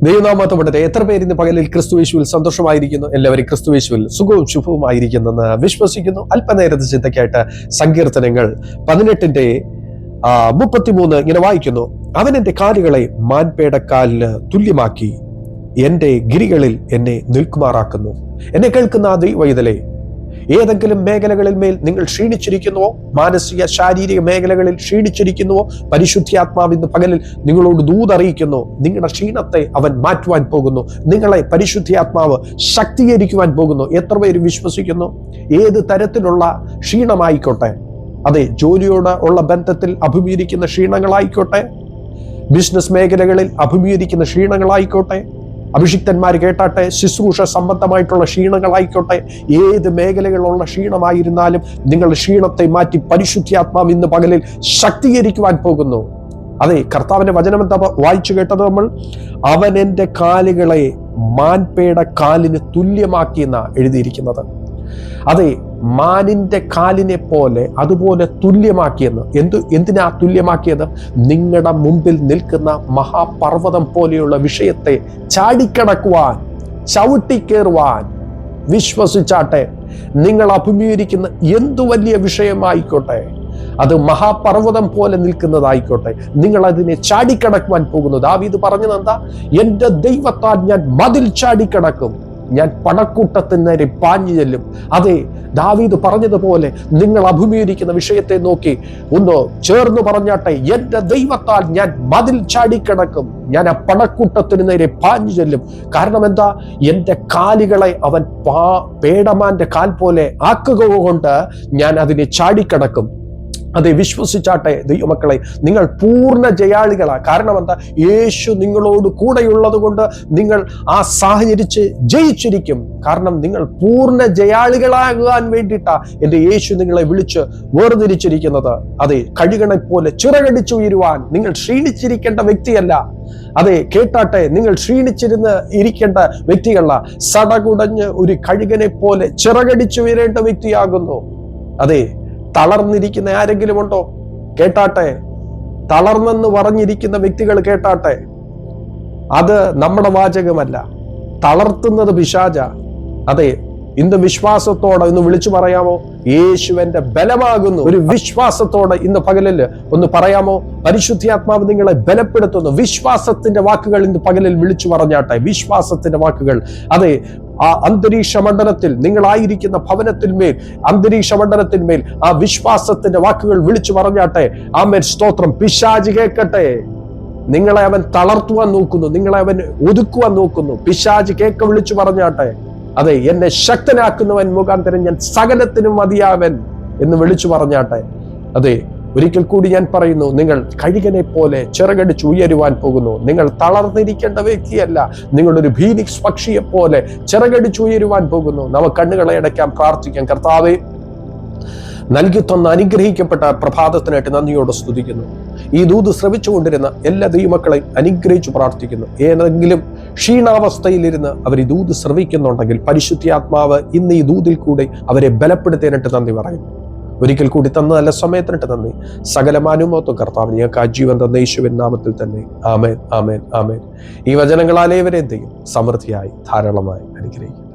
ദൈവനാമത്തെ എത്ര പേര് ഇന്ന് പകലിൽ ക്രിസ്തുയേശുവിൽ സന്തോഷമായിരിക്കുന്നു? എല്ലാവരും ക്രിസ്തുയേശുവിൽ സുഖവും ശുഭവുമായിരിക്കുന്നെന്ന് വിശ്വസിക്കുന്നു. അല്പനേരത്തെ ചിന്തയ്ക്കായിട്ട് സങ്കീർത്തനങ്ങൾ 18:33 ഇങ്ങനെ വായിക്കുന്നു. അവൻ എന്റെ കാലുകളെ മാൻപേടക്കാലിന് തുല്യമാക്കി എന്റെ ഗിരികളിൽ എന്നെ നിൽക്കുമാറാക്കുന്നു. എന്നെ കേൾക്കുന്ന ആ ദൈവവൈതലേ, ഏതെങ്കിലും മേഖലകളിൽ മേൽ നിങ്ങൾ ക്ഷീണിച്ചിരിക്കുന്നുവോ? മാനസിക ശാരീരിക മേഖലകളിൽ ക്ഷീണിച്ചിരിക്കുന്നുവോ? പരിശുദ്ധാത്മാവ് ഇന്ന് പകലിൽ നിങ്ങളോട് ദൂതറിയിക്കുന്നു. നിങ്ങളുടെ ക്ഷീണത്തെ അവൻ മാറ്റുവാൻ പോകുന്നു. നിങ്ങളെ പരിശുദ്ധാത്മാവ് ശക്തീകരിക്കുവാൻ പോകുന്നു. എത്ര പേര് വിശ്വസിക്കുന്നു? ഏത് തരത്തിലുള്ള ക്ഷീണമായിക്കോട്ടെ, അതെ, ജോലിയോട് ഉള്ള ബന്ധത്തിൽ അഭിമുഖീകരിക്കുന്ന ക്ഷീണങ്ങളായിക്കോട്ടെ, ബിസിനസ് മേഖലകളിൽ അഭിമുഖീകരിക്കുന്ന ക്ഷീണങ്ങളായിക്കോട്ടെ, അഭിഷിക്തന്മാർ കേട്ടാട്ടെ, ശുശ്രൂഷ സംബന്ധമായിട്ടുള്ള ക്ഷീണങ്ങളായിക്കോട്ടെ, ഏത് മേഖലകളിലുള്ള ക്ഷീണമായിരുന്നാലും നിങ്ങളുടെ ക്ഷീണത്തെ മാറ്റി പരിശുദ്ധാത്മാവ് ഇന്ന് പകലിൽ ശക്തീകരിക്കുവാൻ പോകുന്നു. അതെ, കർത്താവിന്റെ വചനം എന്താ വായിച്ചു കേട്ടത് നമ്മൾ? അവൻ എൻ്റെ കാലുകളെ മാൻപേട കാലിന് തുല്യമാക്കിയെന്നാ എഴുതിയിരിക്കുന്നത്. അതെ, മാനിന്റെ കാലിനെ പോലെ അതുപോലെ തുല്യമാക്കിയെന്ന്. എന്തിനാ തുല്യമാക്കിയത്? നിങ്ങളുടെ മുമ്പിൽ നിൽക്കുന്ന മഹാപർവ്വതം പോലെയുള്ള വിഷയത്തെ ചാടിക്കടക്കുവാൻ, ചവിട്ടിക്കേറുവാൻ വിശ്വസിച്ചാട്ടെ. നിങ്ങൾ അഭിമുഖീകരിക്കുന്ന എന്തു വലിയ വിഷയമായിക്കോട്ടെ, അത് മഹാപർവ്വതം പോലെ നിൽക്കുന്നതായിക്കോട്ടെ, നിങ്ങൾ അതിനെ ചാടിക്കടക്കുവാൻ പോകുന്നു. ദാവീദ് പറഞ്ഞത് എന്താ? എൻ്റെ ദൈവത്താൽ ഞാൻ മതിൽ ചാടിക്കടക്കും, ഞാൻ പടക്കൂട്ടത്തിന് നേരെ പാഞ്ഞു ചെല്ലും. അതെ, ദാവീദ് പറഞ്ഞതുപോലെ നിങ്ങൾ അഭിമുഖീകരിക്കുന്ന വിഷയത്തെ നോക്കി ഒന്ന് ചേർന്ന് പറഞ്ഞാട്ടെ, എൻ്റെ ദൈവത്താൽ ഞാൻ മതിൽ ചാടിക്കിടക്കും, ഞാൻ ആ പടക്കൂട്ടത്തിന് നേരെ പാഞ്ഞു ചെല്ലും. കാരണം എന്താ? എൻ്റെ കാലുകളെ അവൻ പേടമാന്റെ കാൽ പോലെ ആക്കുക കൊണ്ട് ഞാൻ അതിനെ ചാടിക്കിടക്കും. അതെ, വിശ്വസിച്ചാട്ടെ ദൈവമക്കളെ, നിങ്ങൾ പൂർണ്ണ ജയാളികളാ. കാരണം എന്താ? യേശു നിങ്ങളോട് കൂടെയുള്ളത് കൊണ്ട് നിങ്ങൾ ആ സാഹചര്യത്തിൽ ജയിച്ചിരിക്കും. കാരണം നിങ്ങൾ പൂർണ്ണ ജയാളികളാകാൻ വേണ്ടിയിട്ടാ എൻ്റെ യേശു നിങ്ങളെ വിളിച്ച് വേർതിരിച്ചിരിക്കുന്നത്. അതെ, കഴുകണെ പോലെ ചിറകടിച്ചു ഉയരുവാൻ നിങ്ങൾ ക്ഷീണിച്ചിരിക്കേണ്ട വ്യക്തിയല്ല. അതെ, കേട്ടാട്ടെ, നിങ്ങൾ ക്ഷീണിച്ചിരുന്ന് ഇരിക്കേണ്ട വ്യക്തികളല്ല. സടകുടഞ്ഞ് ഒരു കഴുകനെ പോലെ ചിറകടിച്ചു ഉയരേണ്ട വ്യക്തിയാകുന്നു. അതെ, തളർന്നിരിക്കുന്ന ആരെങ്കിലും ഉണ്ടോ? കേട്ടാട്ടെ, തളർന്നെന്ന് പറഞ്ഞിരിക്കുന്ന വ്യക്തികൾ കേട്ടാട്ടെ, അത് നമ്മുടെ വാചകമല്ല, തളർത്തുന്നത് പിശാച. അതെ, ഇന്ന് വിശ്വാസത്തോടെ ഇന്ന് വിളിച്ചു പറയാമോ? യേശുവിന്റെ ബലമാകുന്നു. ഒരു വിശ്വാസത്തോടെ ഇന്ന് പകലിൽ ഒന്ന് പറയാമോ? പരിശുദ്ധാത്മാവ് നിങ്ങളെ ബലപ്പെടുത്തുന്നു. വിശ്വാസത്തിന്റെ വാക്കുകൾ ഇന്ന് പകലിൽ വിളിച്ചു പറഞ്ഞാട്ടെ, വിശ്വാസത്തിന്റെ വാക്കുകൾ. അതെ, ആ അന്തരീക്ഷ മണ്ഡലത്തിൽ, നിങ്ങളായിരിക്കുന്ന ഭവനത്തിന്മേൽ, അന്തരീക്ഷ മണ്ഡലത്തിന്മേൽ ആ വിശ്വാസത്തിന്റെ വാക്കുകൾ വിളിച്ചു പറഞ്ഞാട്ടെ. ആമേൻ, സ്തോത്രം. പിശാച് കേൾക്കട്ടെ. നിങ്ങളെ അവൻ തളർത്തുവാൻ നോക്കുന്നു, നിങ്ങളെ അവൻ ഒതുക്കുവാൻ നോക്കുന്നു. പിശാച് കേൾക്ക വിളിച്ചു പറഞ്ഞാട്ടെ. അതെ, എന്നെ ശക്തനാക്കുന്നവൻ മുഖാന്തരം ഞാൻ സകലത്തിനും മതിയാവൻ എന്ന് വിളിച്ചു പറഞ്ഞാട്ടെ. അതെ, ഒരിക്കൽ കൂടി ഞാൻ പറയുന്നു, നിങ്ങൾ കഴുകനെ പോലെ ചിറകടിച്ച് ഉയരുവാൻ പോകുന്നു. നിങ്ങൾ തളർന്നിരിക്കേണ്ട വ്യക്തിയല്ല, നിങ്ങളൊരു ഫീനിക്സ് പക്ഷിയെ പോലെ ചിറകടിച്ച് ഉയരുവാൻ പോകുന്നു. നമുക്ക് കണ്ണുകളെ അടയ്ക്കാം, പ്രാർത്ഥിക്കാം. കർത്താവേ, നൽകി തന്ന അനുഗ്രഹിക്കപ്പെട്ട പ്രഭാതത്തിനായിട്ട് നന്ദിയോടെ സ്തുതിക്കുന്നു. ഈ ദൂത് ശ്രവിച്ചുകൊണ്ടിരുന്ന എല്ലാ ദൈവമക്കളെയും അനുഗ്രഹിച്ചു പ്രാർത്ഥിക്കുന്നു. ഏതെങ്കിലും ക്ഷീണാവസ്ഥയിലിരുന്ന് അവർ ഈ ദൂത് ശ്രവിക്കുന്നുണ്ടെങ്കിൽ പരിശുദ്ധാത്മാവ് ഇന്ന് ഈ ദൂതിൽ കൂടി അവരെ ബലപ്പെടുത്താനായിട്ട് നന്ദി പറയുന്നു. ഒരിക്കൽ കൂടി തന്ന നല്ല സമയത്തിനിട്ട് നന്ദി. സകലമാനുമോത്വം കർത്താവ് ഞങ്ങൾക്ക് ആ ജീവൻ തന്ന യേശുവിൻ നാമത്തിൽ തന്നെ. ആമേൻ, ആമേൻ, ആമേൻ. ഈ വചനങ്ങളാലേവരെ എന്ത് ചെയ്യും? സമൃദ്ധിയായി ധാരാളമായി അനുഗ്രഹിക്കും.